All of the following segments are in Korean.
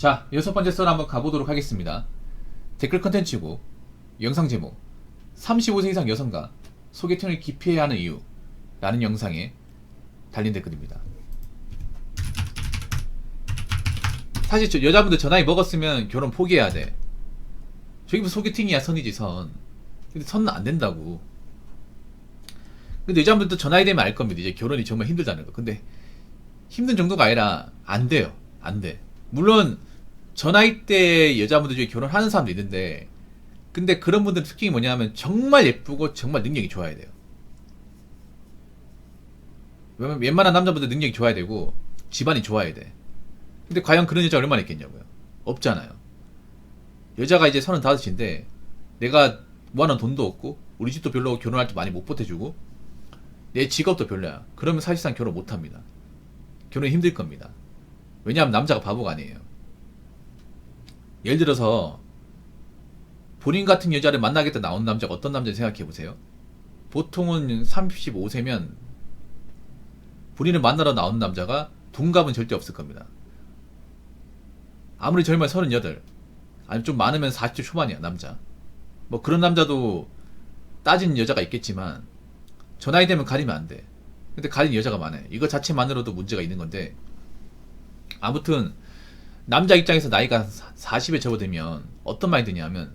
자, 여섯 번째 썰 한번 가보도록 하겠습니다. 댓글 컨텐츠고 영상 제목 35세 이상 여성과 소개팅을 기피해야 하는 이유 라는 영상에 달린 댓글입니다. 사실 여자분들 저 나이 먹었으면 결혼 포기해야 돼. 저기 뭐 소개팅이야, 선이지 선. 근데 선은 안 된다고. 근데 여자분들도 저 나이 되면 알 겁니다. 이제 결혼이 정말 힘들다는 거. 근데 힘든 정도가 아니라 안 돼요. 안 돼. 물론 저 나이 때 여자분들 중에 결혼하는 사람도 있는데, 근데 그런 분들 특징이 뭐냐면 정말 예쁘고 정말 능력이 좋아야 돼요. 왜냐면 웬만한 남자분들 능력이 좋아야 되고 집안이 좋아야 돼. 근데 과연 그런 여자 얼마나 있겠냐고요. 없잖아요. 여자가 이제 35인데 내가 모아놓은 돈도 없고 우리 집도 별로 결혼할 때 많이 못 보태주고 내 직업도 별로야. 그러면 사실상 결혼 못합니다. 결혼이 힘들 겁니다. 왜냐하면 남자가 바보가 아니에요. 예를 들어서 본인 같은 여자를 만나겠다 나온 남자가 어떤 남자인지 생각해보세요. 보통은 35세면 본인을 만나러 나오는 남자가 동갑은 절대 없을 겁니다. 아무리 젊으면 38, 아니면 좀 많으면 40대 초반이야 남자. 뭐 그런 남자도 따지는 여자가 있겠지만 저 나이 되면 가리면 안 돼. 근데 가리는 여자가 많아요. 이거 자체만으로도 문제가 있는 건데, 아무튼 남자 입장에서 나이가 40에 접어들면 어떤 말이 드냐면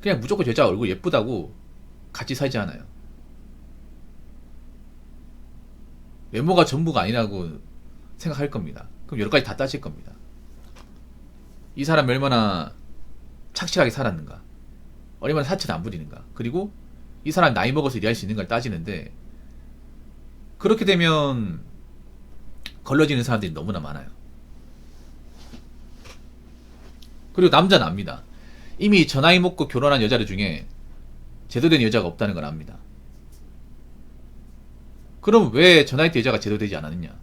그냥 무조건 여자 얼굴 예쁘다고 같이 살지 않아요. 외모가 전부가 아니라고 생각할 겁니다. 그럼 여러 가지 다 따질 겁니다. 이 사람이 얼마나 착실하게 살았는가, 얼마나 사치를 안 부리는가, 그리고 이 사람이 나이 먹어서 일할 수 있는가를 따지는데, 그렇게 되면 걸러지는 사람들이 너무나 많아요. 그리고 남자는 압니다. 이미 저 나이 먹고 결혼한 여자들 중에 제대로 된 여자가 없다는 걸 압니다. 그럼 왜 저 나이 때 여자가 제대로 되지 않았느냐?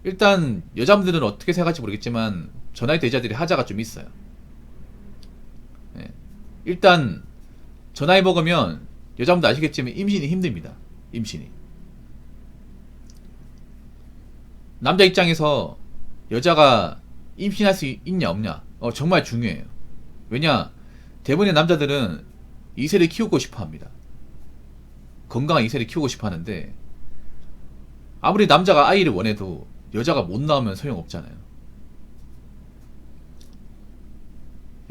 일단 여자분들은 어떻게 생각할지 모르겠지만 저 나이 때 여자들이 하자가 좀 있어요. 네. 일단 저 나이 먹으면 여자분들 아시겠지만 임신이 힘듭니다. 임신이. 남자 입장에서 여자가 임신할 수 있냐 없냐 정말 중요해요. 왜냐, 대부분의 남자들은 2세를 키우고 싶어 합니다. 건강한 2세를 키우고 싶어 하는데, 아무리 남자가 아이를 원해도 여자가 못 나오면 소용없잖아요.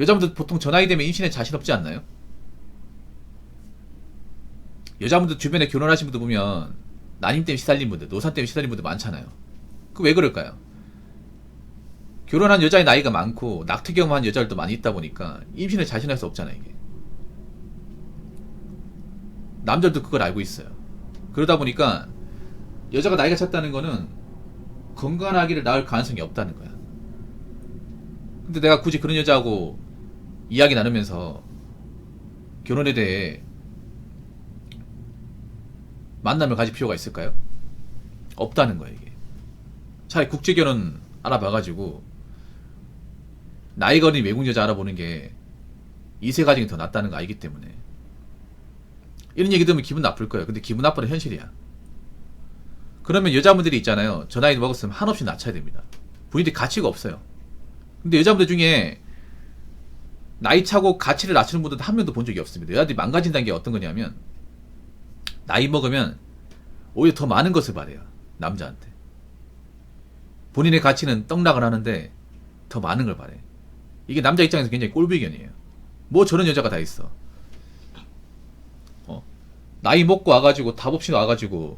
여자분들 보통 저 나이 되면 임신에 자신 없지 않나요? 여자분들 주변에 결혼하신 분들 보면 난임 때문에 시달린 분들, 노산 때문에 시달린 분들 많잖아요. 그 왜 그럴까요? 결혼한 여자의 나이가 많고 낙태 경험한 여자들도 많이 있다 보니까 임신에 자신할 수 없잖아요. 이게 남자들도 그걸 알고 있어요. 그러다 보니까 여자가 나이가 찼다는 거는 건강한 아기를 낳을 가능성이 없다는 거야. 근데 내가 굳이 그런 여자하고 이야기 나누면서 결혼에 대해 만남을 가질 필요가 있을까요? 없다는 거예요. 이게 차라리 국제결혼 알아봐가지고 나이가 어린 외국 여자 알아보는 게 2세 가정이 더 낫다는 거 알기 때문에. 이런 얘기 들으면 기분 나쁠 거예요. 근데 기분 나쁘는 현실이야. 그러면 여자분들이 있잖아요. 저 나이 먹었으면 한없이 낮춰야 됩니다. 본인들이 가치가 없어요. 근데 여자분들 중에 나이 차고 가치를 낮추는 분들은 한 명도 본 적이 없습니다. 여자들이 망가진다는 게 어떤 거냐면, 나이 먹으면 오히려 더 많은 것을 바래요. 남자한테. 본인의 가치는 떡락을 하는데 더 많은 걸 바래. 이게 남자 입장에서 굉장히 꼴불견이에요. 뭐 저런 여자가 다 있어. 나이 먹고 와가지고 답 없이 와가지고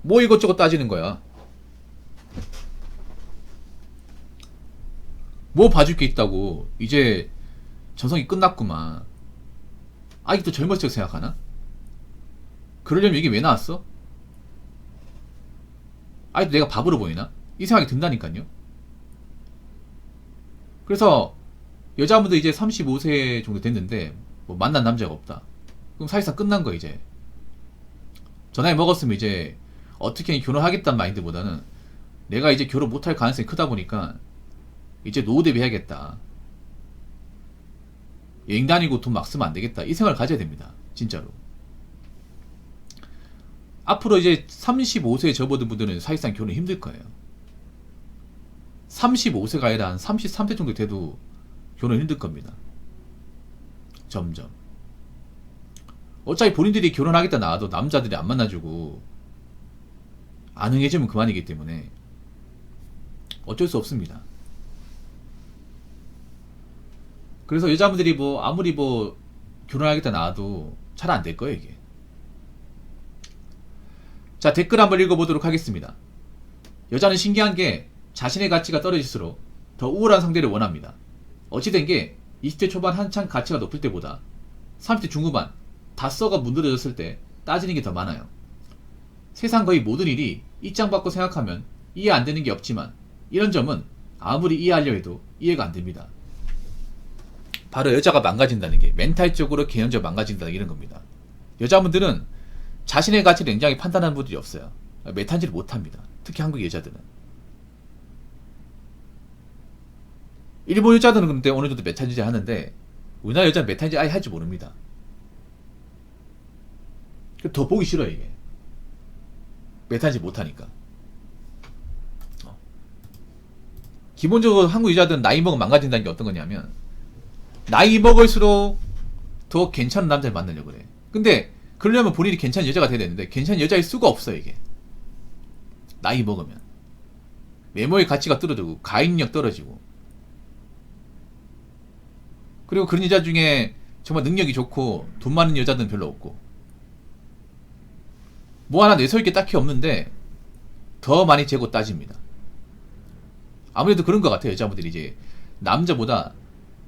뭐 이것저것 따지는 거야. 뭐 봐줄 게 있다고. 이제 전성이 끝났구만. 아직도 젊었을 적 생각하나? 그러려면 이게 왜 나왔어? 아직도 내가 바보로 보이나? 이 생각이 든다니까요. 그래서 여자분들 이제 35세 정도 됐는데 뭐 만난 남자가 없다. 그럼 사실상 끝난 거야. 이제 저 나이 먹었으면 이제 어떻게 결혼하겠다는 마인드보다는 내가 이제 결혼 못할 가능성이 크다 보니까 이제 노후 대비해야겠다, 여행 다니고 돈 막 쓰면 안 되겠다, 이 생각을 가져야 됩니다. 진짜로. 앞으로 이제 35세에 접어든 분들은 사실상 결혼이 힘들 거예요. 35세가 아니라 한 33세 정도 돼도 결혼 힘들 겁니다. 점점. 어차피 본인들이 결혼하겠다 나와도 남자들이 안 만나주고 안 응해주면 그만이기 때문에 어쩔 수 없습니다. 그래서 여자분들이 뭐 아무리 뭐 결혼하겠다 나와도 잘 안 될 거예요 이게. 자, 댓글 한번 읽어보도록 하겠습니다. 여자는 신기한 게 자신의 가치가 떨어질수록 더 우월한 상대를 원합니다. 어찌된 게 20대 초반 한창 가치가 높을 때보다 30대 중후반 다 썩어 문드러졌을 때 따지는 게 더 많아요. 세상 거의 모든 일이 입장 바꿔 생각하면 이해 안 되는 게 없지만 이런 점은 아무리 이해하려 해도 이해가 안 됩니다. 바로 여자가 망가진다는 게 멘탈적으로 개념적으로 망가진다는 게 이런 겁니다. 여자분들은 자신의 가치를 냉정하게 판단하는 분들이 없어요. 메탄지를 못합니다. 특히 한국 여자들은. 일본 여자들은 근데 어느 정도 메탄지를 하는데 우리나라 여자는 메탄지 아예 할 줄 모릅니다. 더 보기 싫어요 이게. 메탄지 못하니까. 기본적으로 한국 여자들은 나이 먹으면 망가진다는 게 어떤 거냐면 나이 먹을수록 더 괜찮은 남자를 만나려고 그래. 근데 그러려면 본인이 괜찮은 여자가 돼야 되는데 괜찮은 여자일 수가 없어요 이게. 나이 먹으면 외모의 가치가 떨어지고 가인력 떨어지고, 그리고 그런 여자 중에 정말 능력이 좋고 돈 많은 여자들은 별로 없고 뭐 하나 내세울 게 딱히 없는데 더 많이 재고 따집니다. 아무래도 그런 것 같아요. 여자분들이 이제 남자보다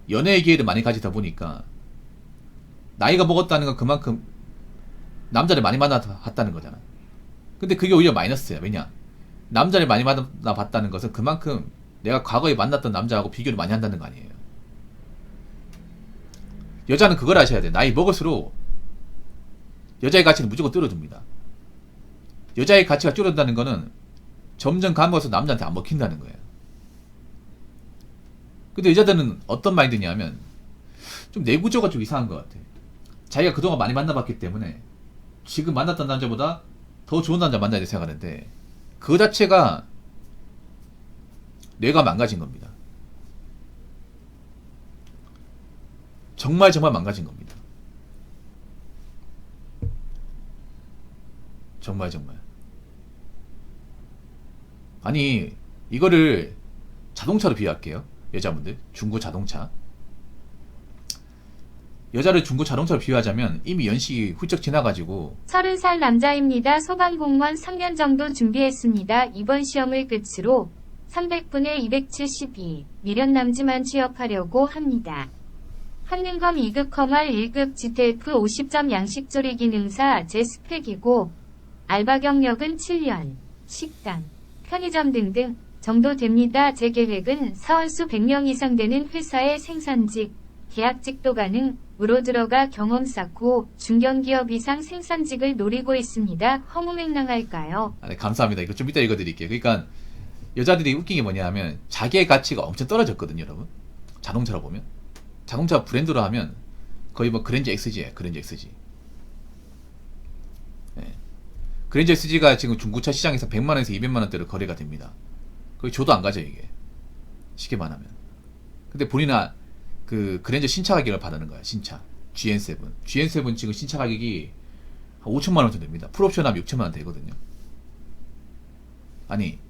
연애의 기회를 많이 가지다 보니까 나이가 먹었다는 건 그만큼 남자를 많이 만나봤다는 거잖아. 근데 그게 오히려 마이너스야. 왜냐? 남자를 많이 만나봤다는 것은 그만큼 내가 과거에 만났던 남자하고 비교를 많이 한다는 거 아니에요. 여자는 그걸 아셔야 돼. 나이 먹을수록 여자의 가치는 무조건 줄어듭니다. 여자의 가치가 줄어든다는 거는 점점 가면서 남자한테 안 먹힌다는 거예요. 근데 여자들은 어떤 마인드냐면 좀 내구조가 좀 이상한 것 같아. 자기가 그동안 많이 만나봤기 때문에 지금 만났던 남자보다 더 좋은 남자 만나야 돼 생각하는데 그 자체가 뇌가 망가진 겁니다. 정말 망가진 겁니다. 정말. 아니 이거를 자동차로 비유할게요. 여자분들 중고 자동차, 여자를 중고 자동차로 비유하자면 이미 연식이 훌쩍 지나가지고 30살 남자입니다. 소방공무원 3년 정도 준비했습니다. 이번 시험을 끝으로 300분의 272 미련남지만 취업하려고 합니다. 한능검 2급 컴활 1급 GTF 50점 양식조리 기능사 제 스펙이고 알바 경력은 7년, 식당, 편의점 등등 정도 됩니다. 제 계획은 사원수 100명 이상 되는 회사의 생산직, 계약직도 가능으로 들어가 경험 쌓고 중견기업 이상 생산직을 노리고 있습니다. 허무맹랑할까요? 네, 감사합니다. 이거 좀 이따 읽어드릴게요. 그러니까 여자들이 웃긴 게 뭐냐 하면 자기의 가치가 엄청 떨어졌거든요. 여러분 자동차로 보면 자동차 브랜드로 하면 거의 뭐 그랜저 XG예요. 그랜저 XG. 네. 그랜저 XG가 지금 중고차 시장에서 100만원에서 200만원대로 거래가 됩니다. 거의 줘도 안 가죠 이게. 쉽게 말하면. 근데 본인은 그 그랜저 신차 가격을 받는 거야. 신차 GN7 지금 신차 가격이 한 5천만원 정도 됩니다. 풀옵션 하면 6천만원 되거든요. 아니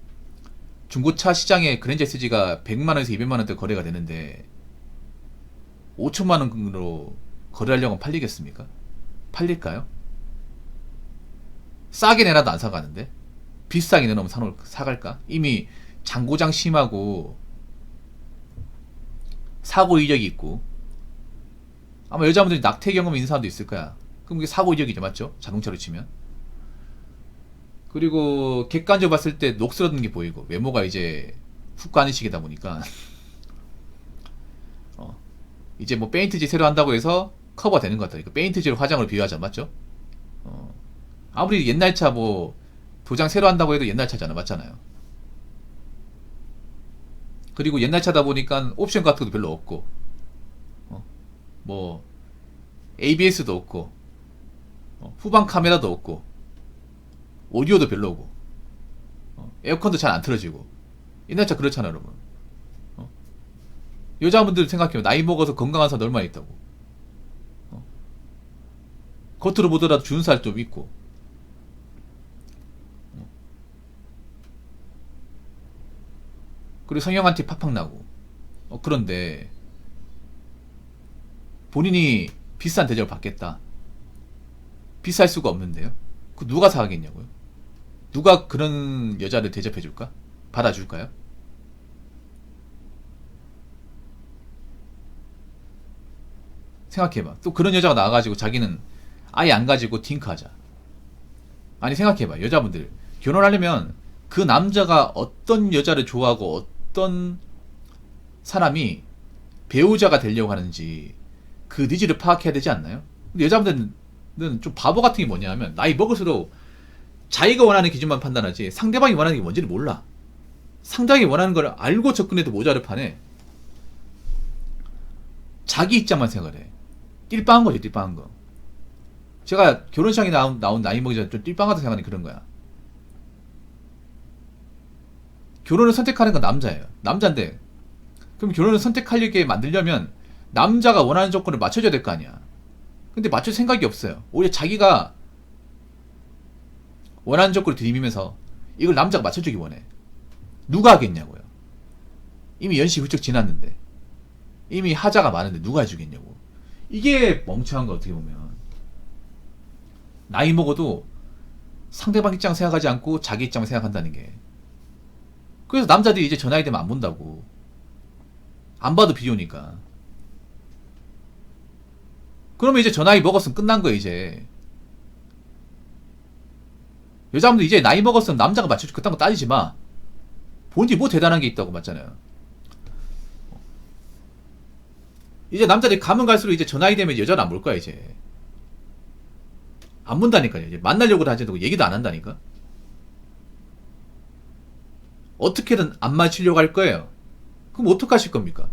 중고차 시장에 그랜저 SG가 100만원에서 200만원대 거래가 되는데 5천만원으로 거래하려고 팔리겠습니까? 팔릴까요? 싸게 내놔도 안 사가는데 비싸게 내놓으면 사갈까? 이미 장고장 심하고 사고 이력이 있고 아마 여자분들이 낙태 경험이 있는 사람도 있을 거야. 그럼 그게 사고 이력이죠. 맞죠? 자동차로 치면. 그리고 객관적으로 봤을 때 녹슬어든 게 보이고 외모가 이제 훅 가는 시기다 보니까 이제 뭐 페인트지 새로 한다고 해서 커버 되는 것 같다. 그러니까 페인트지를 화장으로 비유하자. 맞죠? 아무리 옛날 차 뭐 도장 새로 한다고 해도 옛날 차잖아. 맞잖아요. 그리고 옛날 차다 보니까 옵션 같은 것도 별로 없고 뭐 ABS도 없고 후방 카메라도 없고 오디오도 별로고 에어컨도 잘 안 틀어지고 옛날 차 그렇잖아 여러분. 여자분들 생각해요. 나이 먹어서 건강한 사람 얼마나 있다고. 어? 겉으로 보더라도 주는 살 좀 있고. 그리고 성형한테 팍팍 나고. 그런데 본인이 비싼 대접을 받겠다. 비쌀 수가 없는데요. 그 누가 사겠냐고요? 누가 그런 여자를 대접해줄까? 받아줄까요? 생각해봐. 또 그런 여자가 나와가지고 자기는 아예 안 가지고 딩크하자. 아니 생각해봐. 여자분들 결혼하려면 그 남자가 어떤 여자를 좋아하고 어떤 사람이 배우자가 되려고 하는지 그 니즈를 파악해야 되지 않나요? 근데 여자분들은 좀 바보 같은 게 뭐냐면 나이 먹을수록 자기가 원하는 기준만 판단하지 상대방이 원하는 게 뭔지를 몰라. 상대방이 원하는 걸 알고 접근해도 모자를 파네. 자기 입장만 생각을 해. 띨빵한 거지, 띨빵한 거. 제가 결혼식장에 나온 나이 먹기 전에 좀 띨빵하다 생각하는 그런 거야. 결혼을 선택하는 건 남자예요. 남자인데 그럼 결혼을 선택하게 만들려면 남자가 원하는 조건을 맞춰줘야 될 거 아니야. 근데 맞출 생각이 없어요. 오히려 자기가 원하는 조건을 들이미면서 이걸 남자가 맞춰주기 원해. 누가 하겠냐고요. 이미 연시 훌쩍 지났는데 이미 하자가 많은데 누가 해주겠냐고. 이게 멍청한 거 어떻게 보면. 나이 먹어도 상대방 입장 생각하지 않고 자기 입장을 생각한다는 게. 그래서 남자들이 이제 저 나이 되면 안 본다고. 안 봐도 비교니까. 그러면 이제 저 나이 먹었으면 끝난 거예요 이제. 여자분들 이제 나이 먹었으면 남자가 맞춰줄 그딴 거 따지지 마. 본인이 뭐 대단한 게 있다고 맞잖아요. 이제 남자들이 가면 갈수록 이제 저 나이 되면 여자를 안 볼 거야 이제. 안 본다니까요. 이제 만나려고도 하지 않고 얘기도 안 한다니까. 어떻게든 안 맞추려고 할 거예요. 그럼 어떡하실 겁니까?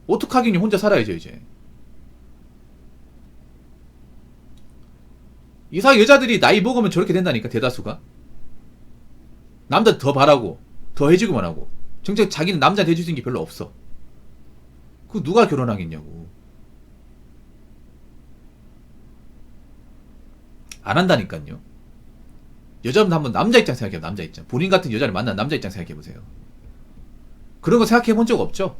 어떡하긴 혼자 살아야죠 이제. 이상 여자들이 나이 먹으면 저렇게 된다니까 대다수가. 남자 더 바라고 더 해주기만 하고 정작 자기는 남자한테 해줄 수 있는 게 별로 없어. 그 누가 결혼하겠냐고. 안 한다니까요. 여자분 한번 남자 입장 생각해요. 남자 입장. 본인 같은 여자를 만난 남자 입장 생각해보세요. 그런 거 생각해 본 적 없죠?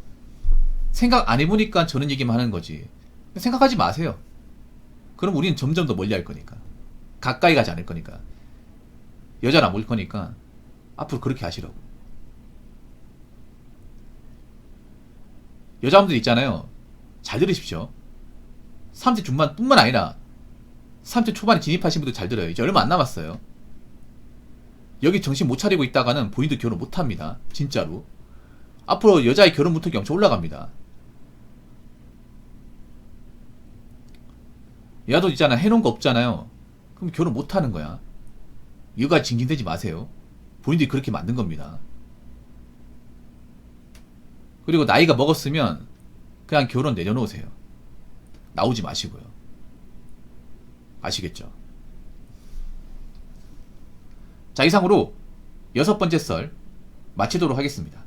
생각 안 해보니까 저런 얘기만 하는 거지. 생각하지 마세요. 그럼 우리는 점점 더 멀리 할 거니까. 가까이 가지 않을 거니까. 여자를 안 볼 거니까 앞으로 그렇게 하시라고. 여자분들 있잖아요. 잘 들으십시오. 30대 중반 뿐만 아니라 30대 초반에 진입하신 분들 잘 들어요. 이제 얼마 안 남았어요. 여기 정신 못 차리고 있다가는 본인도 결혼 못 합니다. 진짜로. 앞으로 여자의 결혼 문턱이 엄청 올라갑니다. 야도 있잖아. 해놓은 거 없잖아요. 그럼 결혼 못 하는 거야. 이거가 징징대지 마세요. 본인들이 그렇게 만든 겁니다. 그리고 나이가 먹었으면 그냥 결혼 내려놓으세요. 나오지 마시고요. 아시겠죠? 자, 이상으로 6번째 썰 마치도록 하겠습니다.